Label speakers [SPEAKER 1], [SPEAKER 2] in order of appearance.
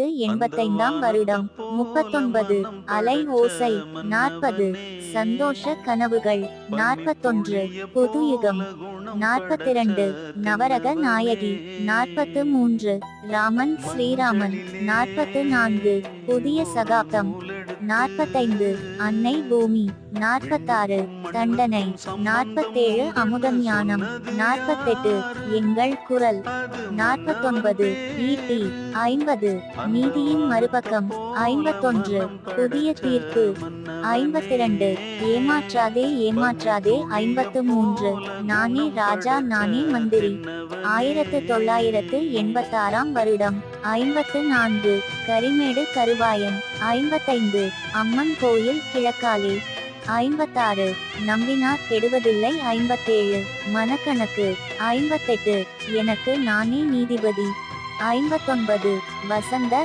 [SPEAKER 1] 1985 வருடம். 39 அலை ஓசை. 40 சந்தோஷ கனவுகள். 41 புதுயுகம். 42 நவரக நாயகி. 43 ராமன் ஸ்ரீராமன். 44 புதிய சகாப்தம். 45 அன்னை பூமி. 46 தண்டனை. 47 அமுதம் ஞானம். 48 எங்கள் குரல். 49 ஈட்டி. 50 நீதியின் மறுபக்கம். 51 புதிய தீர்ப்பு. 52 ஏமாற்றாதே ஏமாற்றாதே. 53 நானே ராஜா நானே மந்திரி. 1986 வருடம். 54 கரிமேடு கருவாயன். 55 அம்மன் கோயில் கிழக்காலே. 56 நம்பினார் கெடுவதில்லை. 57 மனக்கணக்கு. 58 எனக்கு நானே நீதிபதி. 59 வசந்த